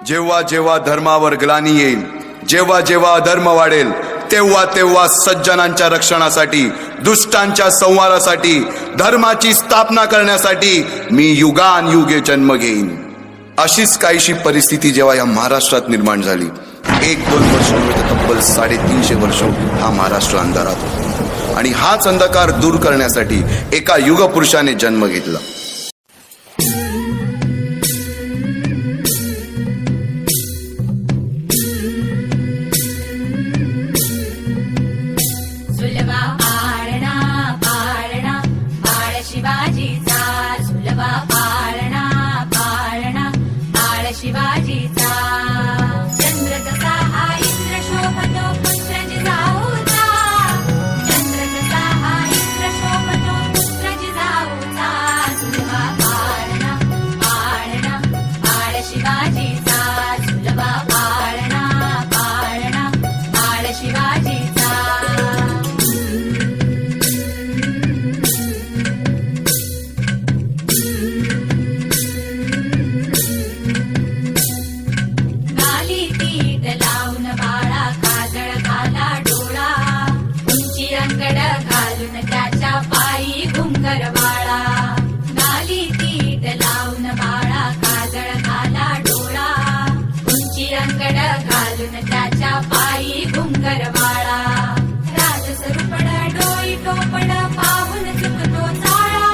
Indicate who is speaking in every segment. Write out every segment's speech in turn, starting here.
Speaker 1: जेव्हा जेव्हा धर्मावर ग्लानी येईल, जेव्हा जेव्हा अधर्म वाढेल, तेव्हा तेव्हा सज्जनांच्या रक्षणासाठी, दुष्टांच्या संहारासाठी, धर्माची स्थापना करण्यासाठी मी युगानयुगे जन्म घेईन. अशीच काहीशी परिस्थिती जेव्हा या महाराष्ट्रात निर्माण झाली, 1-2 वर्ष तब्बल 350 वर्ष हा महाराष्ट्र अंधारात होता. आणि हाच अंधकार दूर करण्यासाठी एका युगपुरुषाने जन्म घेतला.
Speaker 2: शिवाजीचा चंद्र जसा हा इंद्र शोभतो पुत्र जिजाऊचा, चंद्र जसा हा इंद्र शोभतो पुत्र जिजाऊचा. सुलभा पाळणा पाळणा पाळ शिवाजीचा, सुलभा पाळणा पाळणा पाळ शिवाजीचा. त्याच्या पायी घुंगरवाळा, गाली तीट लावून बाळा, काजळ घाला डोळा, उंची अंगड घालून त्याच्या पायी घुंगरवाळा. राजसरूपड डोई टोपड पाहून चुकतो चाळा,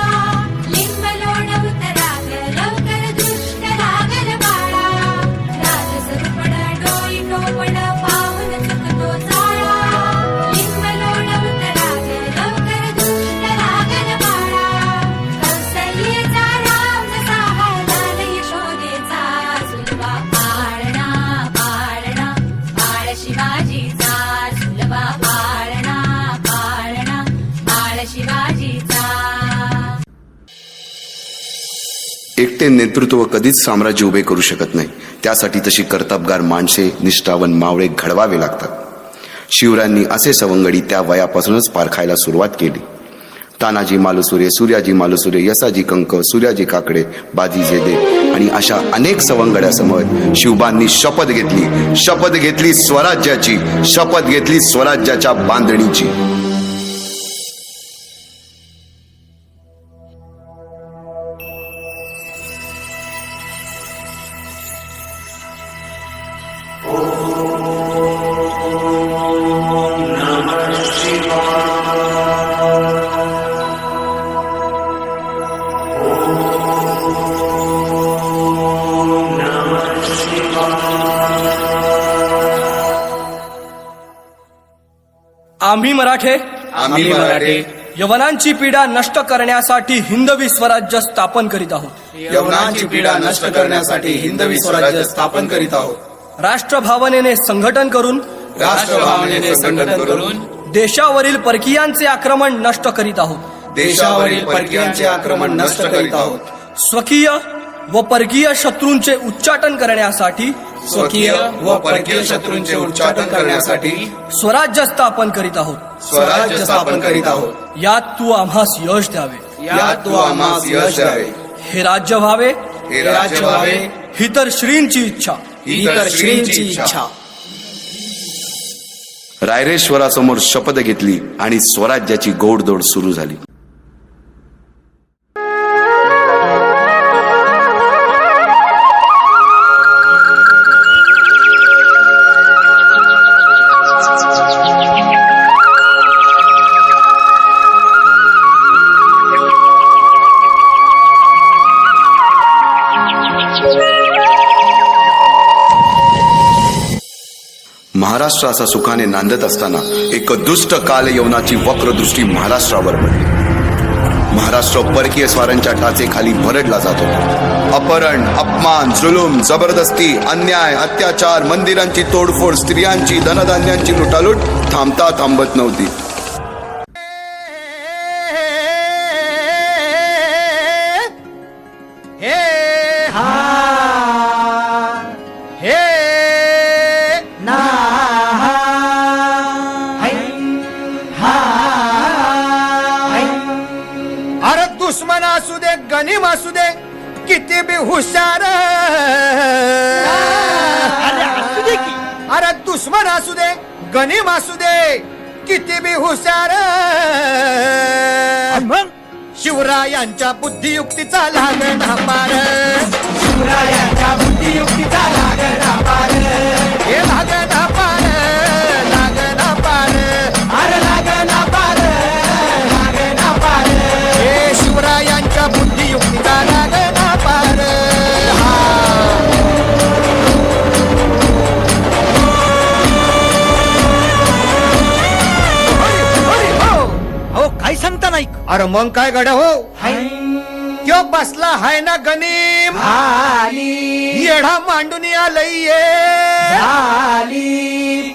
Speaker 2: लिंब लोणवत राग लवकर दृष्ट लागल बाळा. राजसरूपड डोई टोपड पाहून चुकतो चाळा, लिंब लोणवत राग लवकर दृष्ट लागल बाळा. कौसल्येचा राम जसा हळदाल यशोदेचा, सुलभा पाळणा पाळणा पाळ शिवाजीचा, सुलभा पाळणा पाळणा पाळ शिवाजीचा.
Speaker 1: एकटे नेतृत्व कधीच साम्राज्य उभे करू शकत नाही. त्यासाठी तशी कर्तबगार माणसे, निष्ठावन मावळे घडवावे लागतात. शिवरायांनी असे सवंगडी त्या वयापासूनच पारखायला सुरुवात केली. तानाजी मालुसुरे, सूर्याजी मालुसुरे, यसाजी कंक, सूर्याजी काकडे, बाजी जेदे आणि अशा अनेक सवंगड्यासमोर शिवबांनी शपथ घेतली स्वराज्याची, शपथ घेतली स्वराज्याच्या बांधणीची.
Speaker 3: आम्ही मराठे यवनांची पीडा नष्ट करण्यासाठी हिंदवी स्वराज्य स्थापन करीत आहोत.
Speaker 4: यवनांची पीडा नष्ट करण्यासाठी हिंदवी स्वराज्य स्थापन करीत आहोत.
Speaker 3: राष्ट्रभावनेने संघटन करून देशावरील परकीयांचे आक्रमण नष्ट करीत आहोत.
Speaker 4: देशावरील परकीयांचे आक्रमण नष्ट करीत आहोत.
Speaker 3: स्वकीय व परकीय शत्रूंचे उच्चाटन करण्यासाठी
Speaker 4: उच्चाटन करण्यासाठी
Speaker 3: स्वराज्य स्थापन करीत आहोत. यात तू आम्हास यश द्यावे. हे राज्य व्हावे ही तर श्रींची इच्छा.
Speaker 1: रायरेश्वरासमोर शपथ घेतली आणि स्वराज्याची गोडदोड सुरू झाली. महाराष्ट्र असा सुखाने नांदत असताना एक दुष्ट काल यवनाची वक्रदृष्टी महाराष्ट्रावर पडली. महाराष्ट्र परकीय स्वारांच्या टाचेखाली भरडला जातो. अपहरण, अपमान, जुलूम, जबरदस्ती, अन्याय, अत्याचार, मंदिरांची तोडफोड, स्त्रियांची, धनधान्यांची लुटालूट थांबत नव्हती.
Speaker 5: दुश्मन असू दे, गनीम असू दे, किती बी हुशार अरे दुश्मन असू दे गनिम असू दे किती बी हुशार
Speaker 4: मग
Speaker 5: शिवरायांच्या बुद्धियुक्तीचा लागणा पार
Speaker 4: शिवरायांच्या बुद्धियुक्तीचा लागणा पार
Speaker 5: हे लागणा पार लागणा पार
Speaker 4: अरे लागणा पार लागणा पार
Speaker 5: हे शिवरायांच्या बुद्धियुक्तीचा लागणा पार
Speaker 4: अहो काय सांगता नाही
Speaker 5: अरे मग काय गड्या हो त्यो बसला हाय ना गनीम येढा मांडून आलंय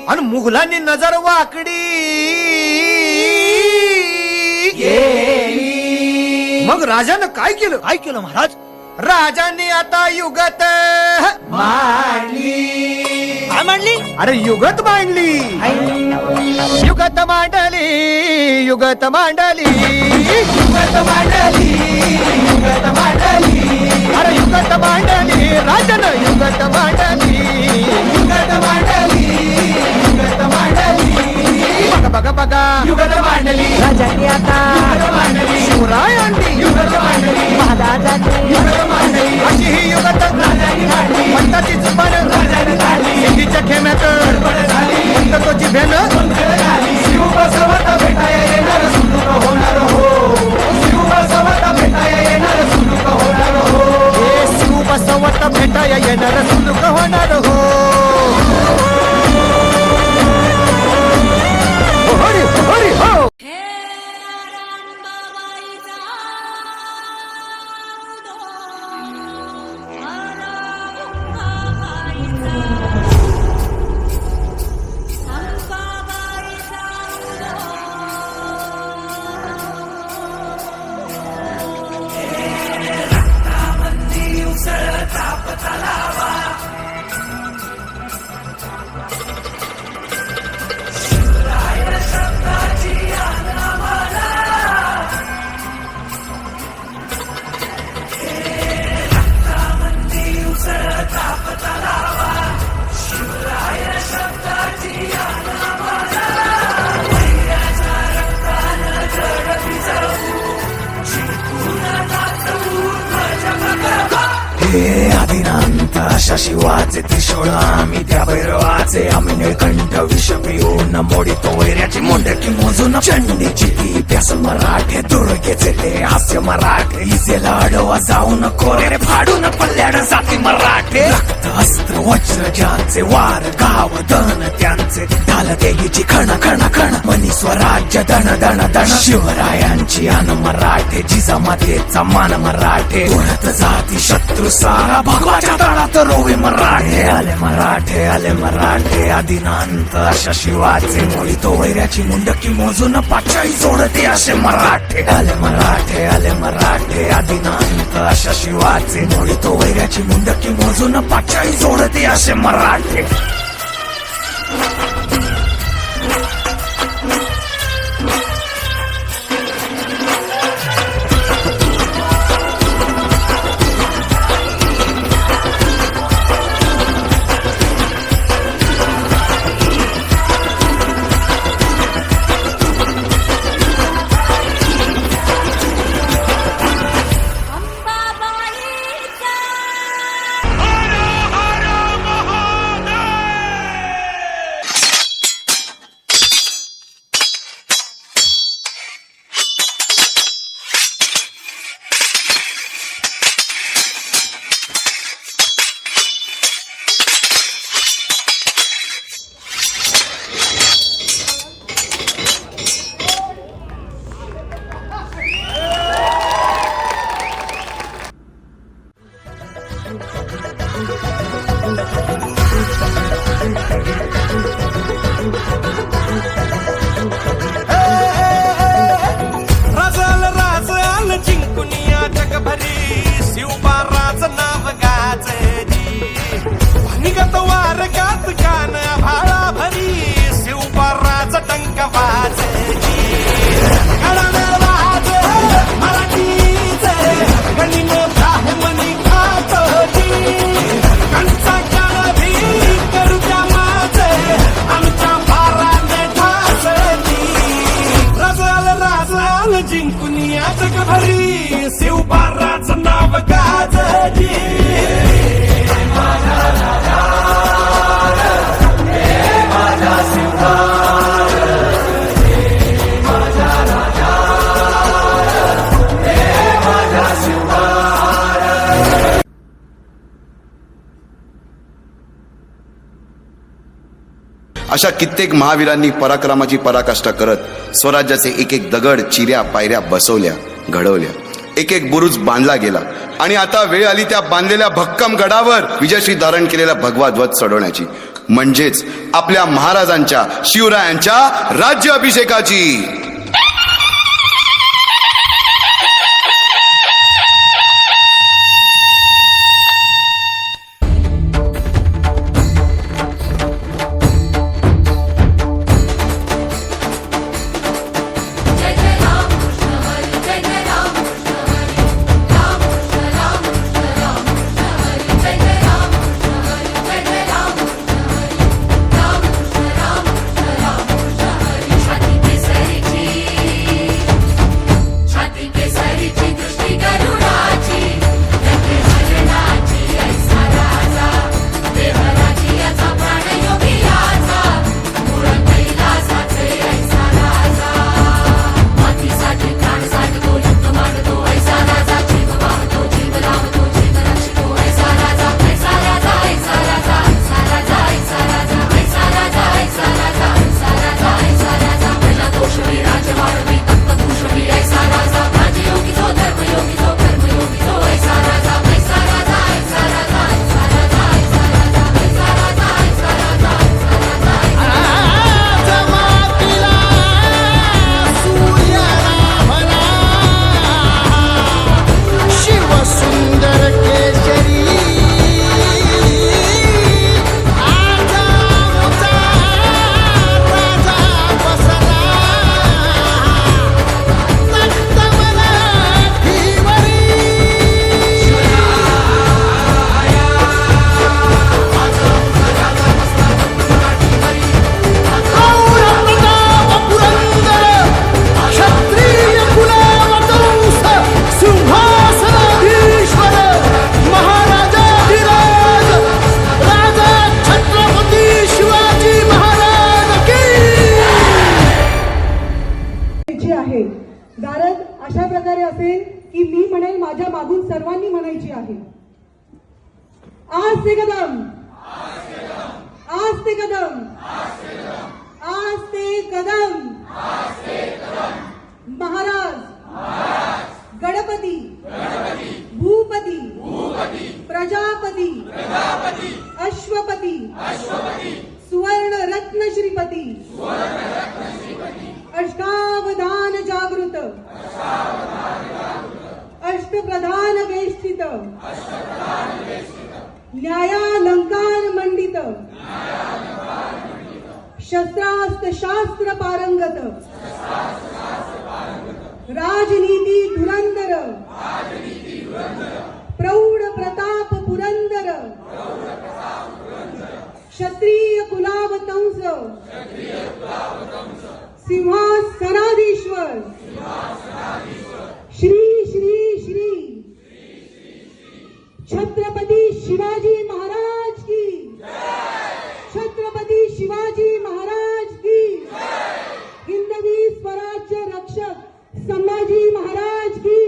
Speaker 5: आणि मुघलांनी नजर वाकडी मग राजानं काय केलं
Speaker 4: काय केलं महाराज
Speaker 5: राजांनी आता युगत
Speaker 4: काय मांडली
Speaker 5: अरे युगत मांडली युगत मांडली युगत मांडली
Speaker 4: युगत मांडली युगत मांडली
Speaker 5: अरे युगत मांडली राजानं युगत मांडली
Speaker 4: युगत मांडली युगत मांडली
Speaker 5: बघा बघा बघा
Speaker 4: युगत मांडली
Speaker 6: राजांनी आता
Speaker 4: युगत मांडली
Speaker 5: शिवरायांनी
Speaker 4: युगत मांडली
Speaker 6: महाराजांनी
Speaker 4: युगत मांडली
Speaker 5: अशी ही युगत
Speaker 4: राजांनी मांडली
Speaker 5: पंताची जुबान
Speaker 4: राजाने काढली
Speaker 5: सिद्धीच्या खेम्यात
Speaker 4: गडबड झाली
Speaker 5: पंत तो जिभेन
Speaker 4: गोंधळ झाली शिव बसवता भेटाया येणार सुलूक होणार हो शिव बसवता भेटाया येणार सुलूक होणार हो
Speaker 5: हे शिव बसवत भेटाया येणार सुलूक होणार हो हरी हरी हो
Speaker 2: हे रामबाबाईचा
Speaker 7: हे आदिनांत अशा शिवाचे त्रिशूळ आम्ही त्या भैरवाचे आम्ही निळकंठ विष पिऊन मोडितो वैऱ्याची मुंडकी मोजून चंडीची ती प्यास मराठे दुर्गेचे ते हास्य मराठे इजेला अडवा जाऊन कोरे फाडून पल्ल्याड जाती मराठे रक्त अस्त्र वज्र ज्यांचे वार गाव दन त्यांचे ढाल देगीची खण खण खण मनी स्वराज्य दण दण दण शिवरायांची अन मराठे जिजामातेचा मान मराठे उडत जाती शत्रू सारा भगवाच्या तळात रोवे मराठे आले मराठे आदिनांत अशा शिवाचे मोडितो वैऱ्याची मुंडकी मोजून पाचाई जोडते असे मराठे आले मराठे आदिनांत अशा शिवाचे मोडितो वैऱ्याची मुंडकी मोजून पाचाई जोडते असे मराठे
Speaker 2: अंबाबाईचा
Speaker 4: जिंकून या जगभरी शिवबाराचं नाव गाजली. माझा राजा हे माझा शिवबार, हे माझा राजा हे माझा शिवबार.
Speaker 1: अशा कित्येक महावीरांनी पराक्रमाची पराकाष्ठा करत स्वराज्याचे एक एक दगड, चिऱ्या, पायऱ्या बसवल्या, घडवल्या. एक एक बुरुज बांधला गेला आणि आता वेळ आली त्या बांधलेल्या भक्कम गडावर विजयश्री धारण केलेला भगवा ध्वज चढवण्याची, म्हणजेच आपल्या महाराजांच्या, शिवरायांच्या राज्याभिषेकाची.
Speaker 2: जय जय राम कृष्ण हरी, जय जय राम कृष्ण हरी, राम कृष्ण राम कृष्ण राम कृष्ण हरी, जय जय राम कृष्ण हरी, जय जय राम कृष्ण हरी, राम कृष्ण राम कृष्ण राम कृष्ण हरी. छाती केसरीची दृष्टी गरुडाची, गंगे हरणाची ऐसा राजा, देवराची याचा प्राण योगी याचा, मूळ कैलासाचे ऐसा राजा. मातीसाठी प्राण साधतो, युक्त मांडतो ऐसा राजा, जीव वाहतो, जीव लावतो, जीव रक्षितो ऐसा राजा, ऐसा राजा, ऐसा राजा, ऐसा राजा, ऐसा राजा, ऐसा राजा, ऐसा राजा, ऐसा राजा, ऐसा राजा. पहिला दोषवी राजवाडवी तत्वभूषवी ऐसा राजा, राजयोगी जो धर्मयोगी जो कर्मयोगी जो ऐसा राजा, ऐसा राजा, ऐसा राजा, ऐसा राजा, ऐसा राजा, ऐसा राजा, ऐसा राजा, ऐसा राजा, ऐसा
Speaker 5: शिव सुंदर केशरी आजा मुचा राजा बसला तख्त मराठीवरी. औरंगजेब पुरंदर क्षत्रिय कुलावतंस सिंहासनाधीश्वर महाराजाधिराज राजा छत्रपती शिवाजी महाराज की.
Speaker 6: म्हणायची आहे. गारद अशा प्रकारे असेल की मी म्हणेल, माझ्या मागून सर्वांनी म्हणायची आहे. आज ते कदम, आज ते कदम, आज ते कदम, महाराज गणपती भूपती प्रजापती अश्वपती सुवर्ण रत्न श्रीपती अष्टावधान जागृत अष्टप्रधान वेष्टित न्यायालंकार मंडित शस्त्रास्त्र शास्त्र पारंगत राजनीती धुरंधर प्रौढ प्रताप पुरंदर क्षत्रिय कुलावतंस सिंहासनाधीश्वर श्री श्री श्री छत्रपती शिवाजी महाराज की, छत्रपती शिवाजी महाराज की, हिंदवी स्वराज्य रक्षक संभाजी महाराज की.